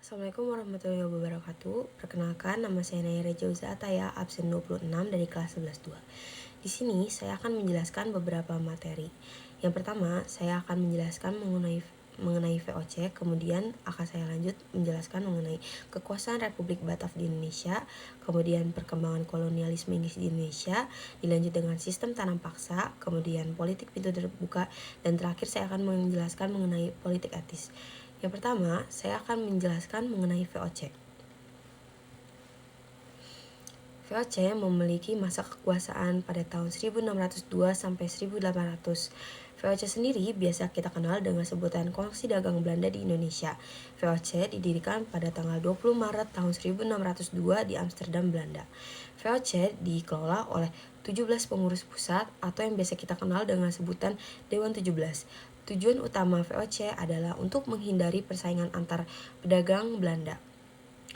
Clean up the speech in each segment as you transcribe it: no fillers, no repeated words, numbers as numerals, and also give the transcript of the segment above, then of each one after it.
Assalamualaikum warahmatullahi wabarakatuh. Perkenalkan, nama saya Naya Rejauza Ataya, absen 26 dari kelas 11-2. Di sini saya akan menjelaskan beberapa materi. Yang pertama, saya akan menjelaskan mengenai VOC, kemudian akan saya lanjut menjelaskan mengenai kekuasaan Republik Batak di Indonesia, kemudian perkembangan kolonialisme Inggris di Indonesia, dilanjut dengan sistem tanam paksa, kemudian politik pintu terbuka, dan terakhir saya akan menjelaskan mengenai politik etis. Yang pertama, saya akan menjelaskan mengenai VOC. VOC memiliki masa kekuasaan pada tahun 1602 sampai 1800. VOC sendiri biasa kita kenal dengan sebutan Kongsi Dagang Belanda di Indonesia. VOC didirikan pada tanggal 20 Maret tahun 1602 di Amsterdam, Belanda. VOC dikelola oleh 17 pengurus pusat atau yang biasa kita kenal dengan sebutan Dewan 17. Tujuan utama VOC adalah untuk menghindari persaingan antar pedagang Belanda.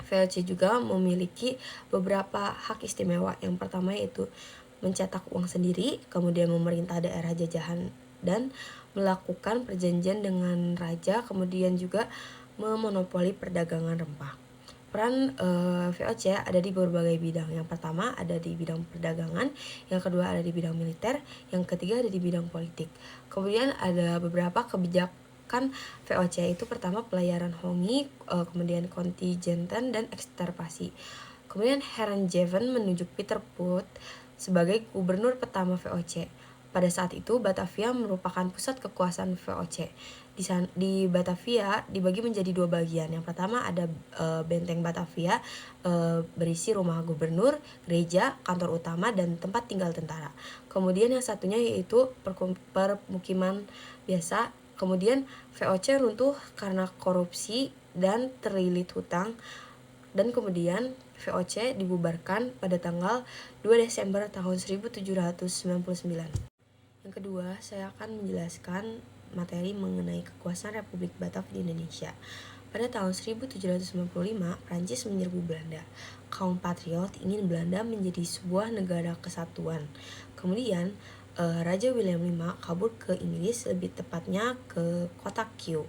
VOC juga memiliki beberapa hak istimewa. Yang pertama yaitu mencetak uang sendiri, kemudian memerintah daerah jajahan dan melakukan perjanjian dengan raja, kemudian juga memonopoli perdagangan rempah. Peran VOC ada di berbagai bidang. Yang pertama ada di bidang perdagangan, yang kedua ada di bidang militer, yang ketiga ada di bidang politik. Kemudian ada beberapa kebijakan VOC, itu pertama pelayaran hongi, kemudian kontingentan dan eksterpasi. Kemudian Herenjeven menunjuk Peter Put sebagai gubernur pertama VOC. Pada saat itu Batavia merupakan pusat kekuasaan VOC. Di Batavia dibagi menjadi dua bagian. Yang pertama ada benteng Batavia, berisi rumah gubernur, gereja, kantor utama, dan tempat tinggal tentara. Kemudian yang satunya yaitu permukiman biasa. Kemudian VOC runtuh karena korupsi dan terlilit hutang, dan kemudian VOC dibubarkan pada tanggal 2 Desember tahun 1799. Yang kedua, saya akan menjelaskan materi mengenai kekuasaan Republik Batak di Indonesia. Pada tahun 1795, Prancis menyerbu Belanda. Kaum patriot ingin Belanda menjadi sebuah negara kesatuan. Kemudian, Raja William V kabur ke Inggris, lebih tepatnya ke kota Kew.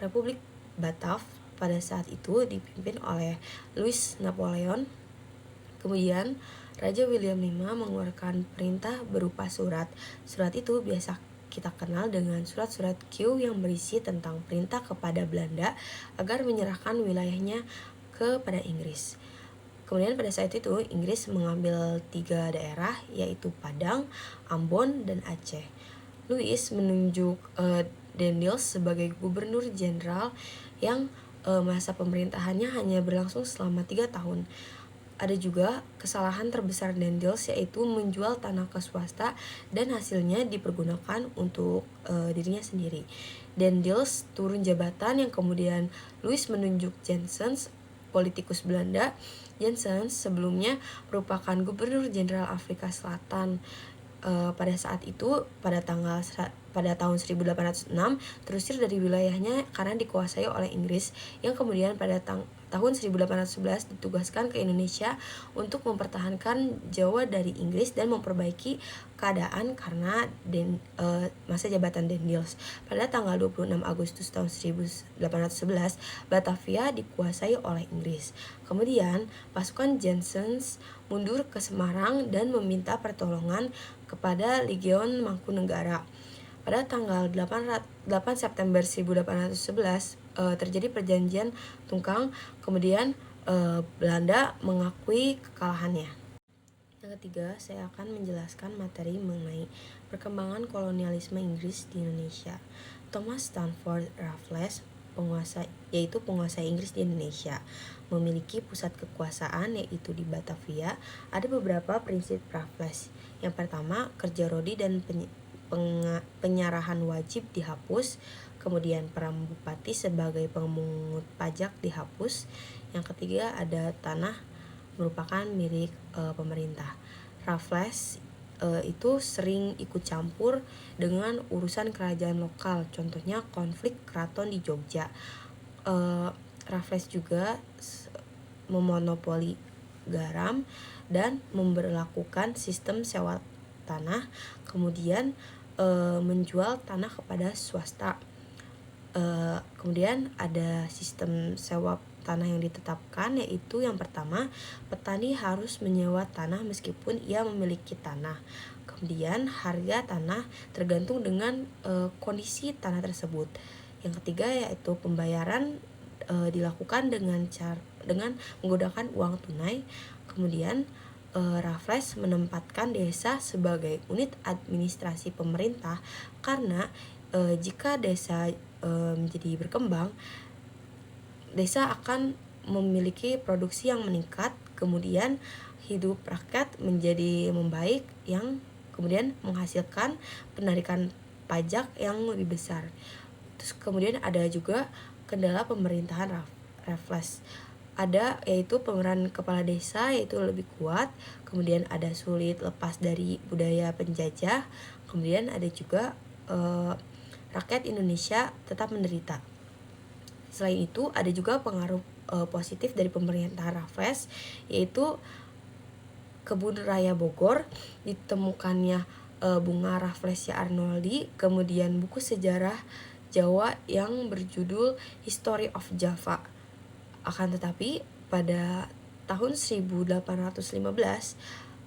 Republik Batak pada saat itu dipimpin oleh Louis Napoleon. Kemudian, Raja William V mengeluarkan perintah berupa surat. Surat itu biasa kita kenal dengan surat-surat Q yang berisi tentang perintah kepada Belanda agar menyerahkan wilayahnya kepada Inggris. Kemudian pada saat itu Inggris mengambil 3 daerah, yaitu Padang, Ambon, dan Aceh. Louis menunjuk Daniels sebagai gubernur jenderal yang masa pemerintahannya hanya berlangsung selama 3 tahun. Ada juga kesalahan terbesar Daniels, yaitu menjual tanah ke swasta dan hasilnya dipergunakan untuk dirinya sendiri. Daniels turun jabatan, yang kemudian Louis menunjuk Janssens, politikus Belanda. Janssens sebelumnya merupakan gubernur jenderal Afrika Selatan. Pada saat itu pada tahun 1806 terusir dari wilayahnya karena dikuasai oleh Inggris, yang kemudian pada tahun 1811 ditugaskan ke Indonesia untuk mempertahankan Jawa dari Inggris dan memperbaiki keadaan karena masa jabatan Daniels. Pada tanggal 26 Agustus tahun 1811 Batavia dikuasai oleh Inggris. Kemudian pasukan Janssens mundur ke Semarang dan meminta pertolongan kepada Legiun Mangkunegara. Pada tanggal 8 September 1811 terjadi perjanjian Tungkang, kemudian Belanda mengakui kekalahannya. Yang ketiga, saya akan menjelaskan materi mengenai perkembangan kolonialisme Inggris di Indonesia. Thomas Stamford Raffles, penguasa Inggris di Indonesia, memiliki pusat kekuasaan yaitu di Batavia. Ada beberapa prinsip Raffles. Yang pertama, kerja rodi dan penyerahan wajib dihapus. Kemudian peran bupati sebagai pemungut pajak dihapus. Yang ketiga, ada tanah merupakan milik pemerintah. Raffles itu sering ikut campur dengan urusan kerajaan lokal, contohnya konflik keraton di Jogja. Raffles juga memonopoli garam dan memberlakukan sistem sewa tanah, kemudian menjual tanah kepada swasta. Kemudian ada sistem sewa tanah yang ditetapkan, yaitu yang pertama, petani harus menyewa tanah meskipun ia memiliki tanah. Kemudian harga tanah tergantung dengan kondisi tanah tersebut. Yang ketiga yaitu pembayaran dilakukan dengan menggunakan uang tunai. Kemudian Raffles menempatkan desa sebagai unit administrasi pemerintah karena jika desa menjadi berkembang, desa akan memiliki produksi yang meningkat, kemudian hidup rakyat menjadi membaik, yang kemudian menghasilkan penarikan pajak yang lebih besar. Terus kemudian ada juga kendala pemerintahan Raffles. Ada yaitu pemeran kepala desa yaitu lebih kuat, kemudian ada sulit lepas dari budaya penjajah, kemudian ada juga rakyat Indonesia tetap menderita. Selain itu ada juga pengaruh positif dari pemerintahan Raffles, yaitu kebun raya Bogor, ditemukannya bunga Rafflesia Arnoldi, kemudian buku sejarah Jawa yang berjudul History of Java. Akan tetapi pada tahun 1815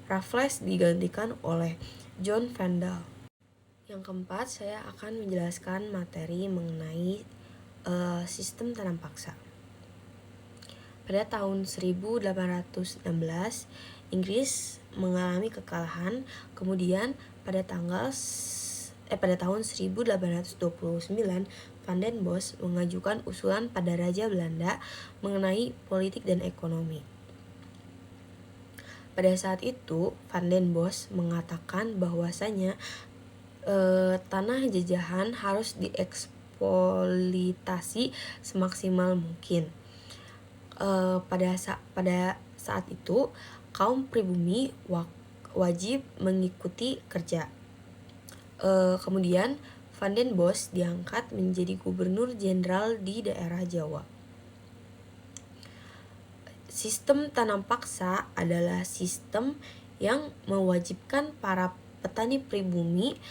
Raffles digantikan oleh John Vandal. Yang keempat, saya akan menjelaskan materi mengenai sistem tanam paksa. Pada tahun 1816, Inggris mengalami kekalahan. Kemudian pada tahun 1829, Van den Bosch mengajukan usulan pada Raja Belanda mengenai politik dan ekonomi. Pada saat itu, Van den Bosch mengatakan bahwasanya tanah jajahan harus dieksploitasi semaksimal mungkin. Pada saat itu kaum pribumi wajib mengikuti kerja. Kemudian Van den Bosch diangkat menjadi gubernur jenderal di daerah Jawa. Sistem tanam paksa adalah sistem yang mewajibkan para petani pribumi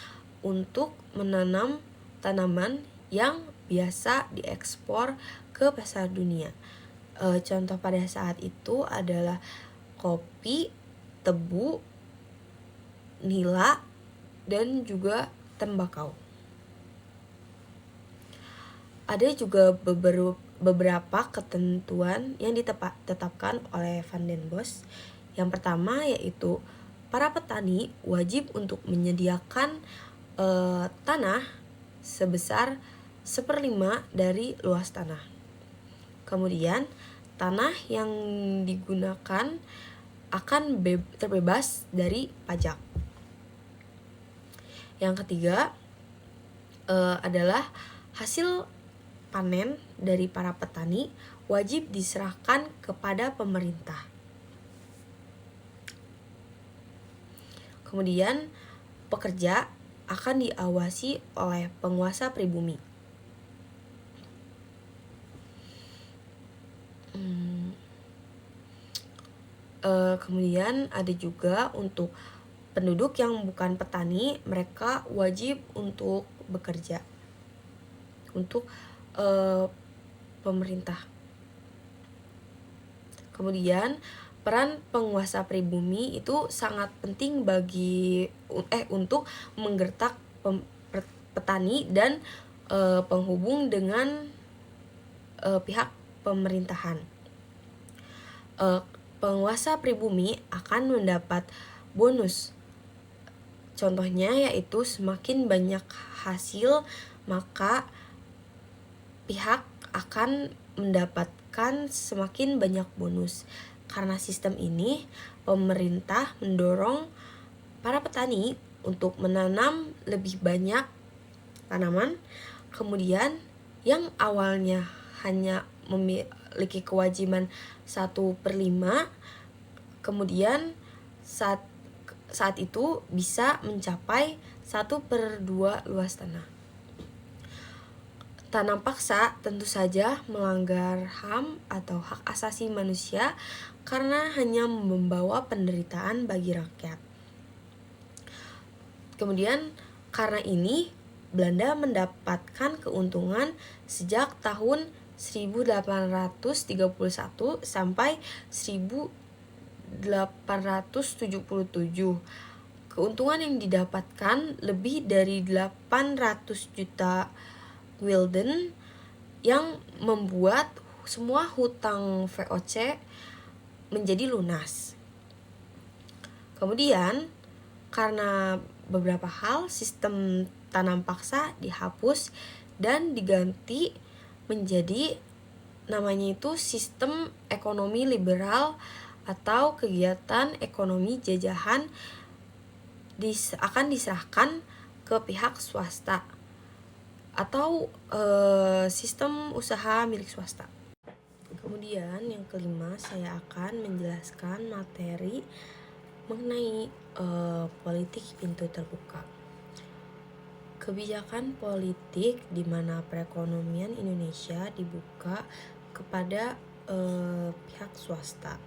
untuk menanam tanaman yang biasa diekspor ke pasar dunia. Contoh pada saat itu adalah kopi, tebu, nila, dan juga tembakau. Ada juga beberapa ketentuan yang ditetapkan oleh Van den Bosch. Yang pertama yaitu para petani wajib untuk menyediakan tanah sebesar 1/5 dari luas tanah. Kemudian tanah yang digunakan akan terbebas dari pajak. Yang ketiga adalah hasil panen dari para petani wajib diserahkan kepada pemerintah. Kemudian pekerja akan diawasi oleh penguasa pribumi. Kemudian ada juga untuk penduduk yang bukan petani, mereka wajib untuk bekerja untuk pemerintah. Kemudian peran penguasa pribumi itu sangat penting untuk menggertak petani dan penghubung dengan pihak pemerintahan. Penguasa pribumi akan mendapat bonus. Contohnya yaitu semakin banyak hasil, maka pihak akan mendapatkan semakin banyak bonus. Karena sistem ini, pemerintah mendorong para petani untuk menanam lebih banyak tanaman. Kemudian yang awalnya hanya memiliki kewajiban 1/5, kemudian saat itu bisa mencapai 1/2 luas tanah. Tanam paksa tentu saja melanggar HAM atau hak asasi manusia karena hanya membawa penderitaan bagi rakyat. Kemudian karena ini Belanda mendapatkan keuntungan sejak tahun 1831 sampai 1877. Keuntungan yang didapatkan lebih dari 800 juta gulden yang membuat semua hutang VOC menjadi lunas. Kemudian, karena beberapa hal, sistem tanam paksa dihapus dan diganti menjadi namanya itu sistem ekonomi liberal atau kegiatan ekonomi jajahan akan diserahkan ke pihak swasta atau sistem usaha milik swasta. Kemudian yang kelima, saya akan menjelaskan materi mengenai politik pintu terbuka. Kebijakan politik di mana perekonomian Indonesia dibuka kepada pihak swasta.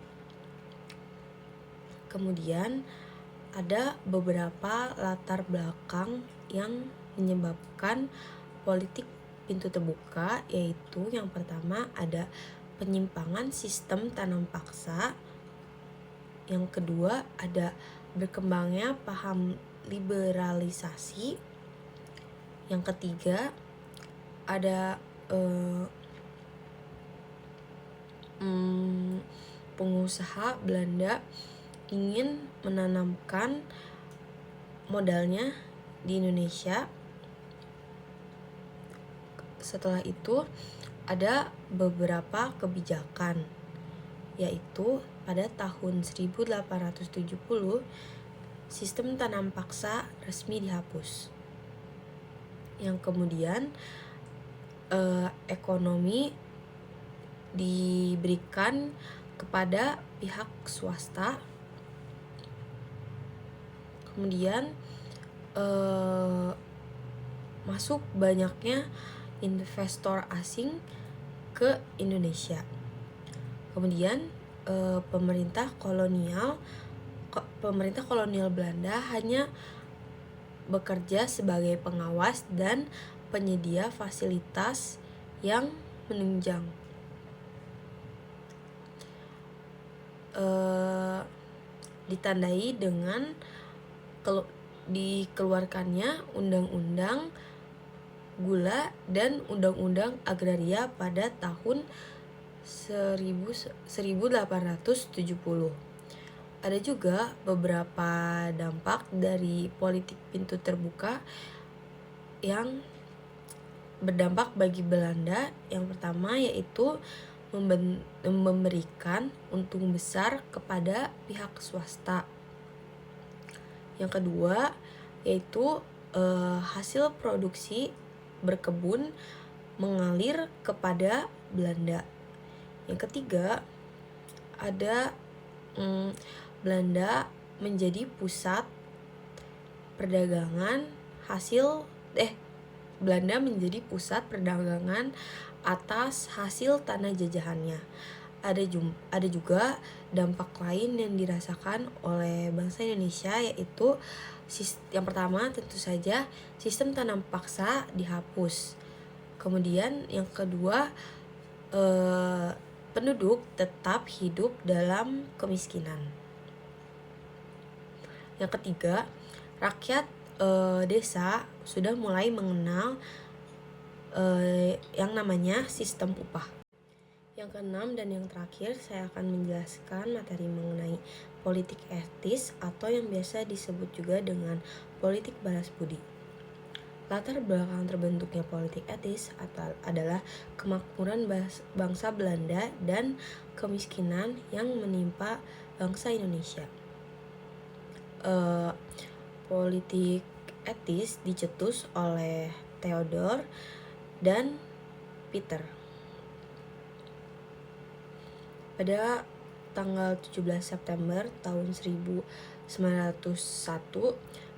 Kemudian ada beberapa latar belakang yang menyebabkan politik pintu terbuka, yaitu yang pertama ada penyimpangan sistem tanam paksa. Yang kedua ada berkembangnya paham liberalisasi. Yang ketiga ada pengusaha Belanda ingin menanamkan modalnya di Indonesia. Setelah itu ada beberapa kebijakan, yaitu pada tahun 1870 sistem tanam paksa resmi dihapus. Yang kemudian ekonomi diberikan kepada pihak swasta. Kemudian masuk banyaknya investor asing ke Indonesia. Kemudian pemerintah kolonial Belanda hanya bekerja sebagai pengawas dan penyedia fasilitas yang menunjang. Ditandai dengan dikeluarkannya Undang-Undang Gula dan Undang-Undang Agraria pada tahun 1870. Ada juga beberapa dampak dari politik pintu terbuka yang berdampak bagi Belanda. Yang pertama yaitu memberikan untung besar kepada pihak swasta. Yang kedua yaitu hasil produksi berkebun mengalir kepada Belanda. Yang ketiga ada Belanda menjadi pusat perdagangan Belanda menjadi pusat perdagangan atas hasil tanah jajahannya. Ada juga dampak lain yang dirasakan oleh bangsa Indonesia, yaitu yang pertama tentu saja sistem tanam paksa dihapus. Kemudian yang kedua penduduk tetap hidup dalam kemiskinan. Yang ketiga, rakyat desa sudah mulai mengenal yang namanya sistem upah. Yang keenam dan yang terakhir, saya akan menjelaskan materi mengenai politik etis atau yang biasa disebut juga dengan politik balas budi. Latar belakang terbentuknya politik etis adalah kemakmuran bangsa Belanda dan kemiskinan yang menimpa bangsa Indonesia. Politik etis dicetus oleh Theodor dan Peter. Pada tanggal 17 September tahun 1901,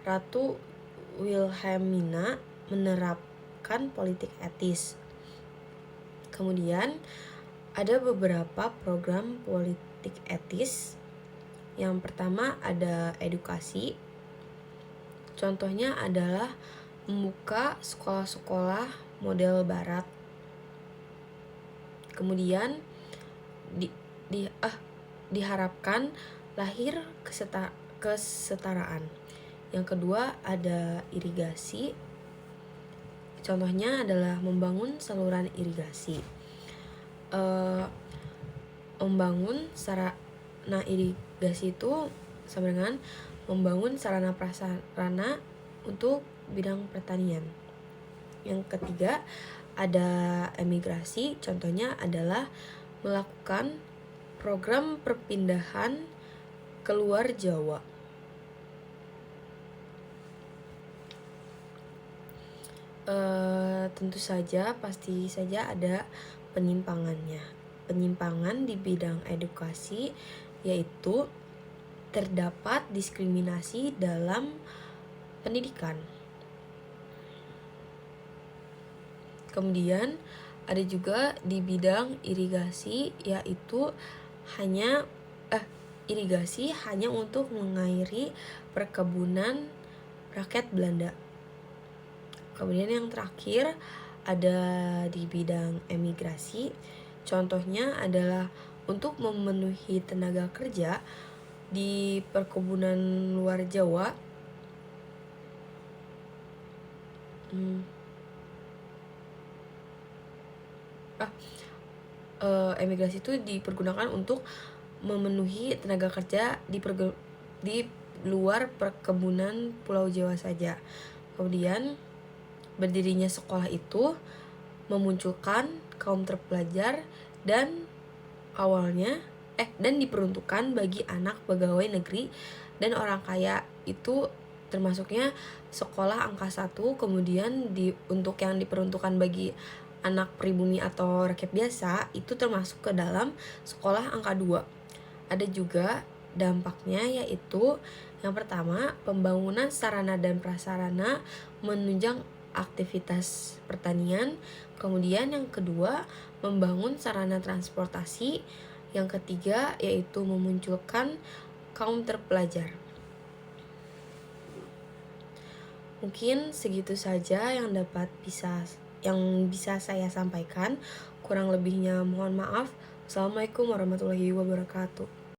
Ratu Wilhelmina menerapkan politik etis. Kemudian ada beberapa program politik etis. Yang pertama ada edukasi. Contohnya adalah membuka sekolah-sekolah model barat. Kemudian di, di diharapkan lahir kesetaraan. Yang kedua ada irigasi. Contohnya adalah membangun saluran irigasi. Membangun sarana irigasi itu sama dengan membangun sarana prasarana untuk bidang pertanian. Yang ketiga ada emigrasi. Contohnya adalah melakukan program perpindahan keluar Jawa. Tentu saja pasti saja ada penyimpangannya. Penyimpangan di bidang edukasi yaitu terdapat diskriminasi dalam pendidikan. Kemudian ada juga di bidang irigasi yaitu irigasi hanya untuk mengairi perkebunan rakyat Belanda. Kemudian yang terakhir ada di bidang emigrasi. Contohnya adalah untuk memenuhi tenaga kerja di perkebunan luar Jawa. Emigrasi itu dipergunakan untuk memenuhi tenaga kerja di luar perkebunan Pulau Jawa saja. Kemudian berdirinya sekolah itu memunculkan kaum terpelajar dan diperuntukkan bagi anak pegawai negeri dan orang kaya. Itu termasuknya sekolah angka 1. Kemudian untuk yang diperuntukkan bagi anak pribumi atau rakyat biasa itu termasuk ke dalam sekolah angka 2. Ada juga dampaknya, yaitu yang pertama pembangunan sarana dan prasarana menunjang aktivitas pertanian. Kemudian yang kedua membangun sarana transportasi. Yang ketiga yaitu memunculkan kaum terpelajar. Mungkin segitu saja yang bisa saya sampaikan. Kurang lebihnya mohon maaf. Assalamualaikum warahmatullahi wabarakatuh.